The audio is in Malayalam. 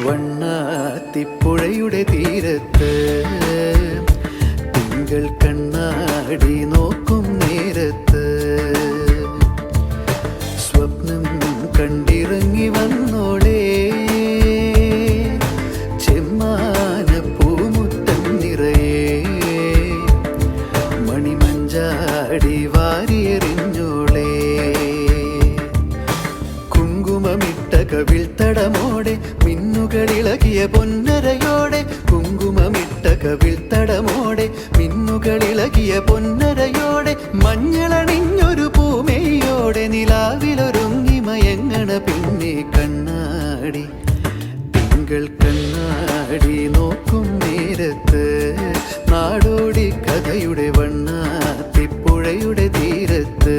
വണ്ണാത്തിപ്പുഴയുടെ തീരത്ത് തിങ്കൾ കണ്ണാടി നോക്കും നേരത്ത് സ്വപ്നം കണ്ടിറങ്ങി വന്നോളേ ചെമ്മാന പൂമുത്തം നിറയെ മണിമഞ്ചാടി വാരിയെറിഞ്ഞോളേ കുങ്കുമമിട്ട കവിൾ തടമോടെ മിന്നുകളിളകിയ പൊന്നരയോടെ കുങ്കുമമിട്ട കവിൾ തടമോടെ മിന്നുകളിളകിയ പൊന്നരയോടെ മഞ്ഞളണിഞ്ഞൊരു പൂമേയോടെ നിലാവിലൊരുങ്ങി മയങ്ങണ പിന്നെ കണ്ണാടി തിങ്കൾ കണ്ണാടി നോക്കും നേരത്ത് നാടോടി കഥയുടെ വണ്ണാത്തിപ്പുഴയുടെ തീരത്ത്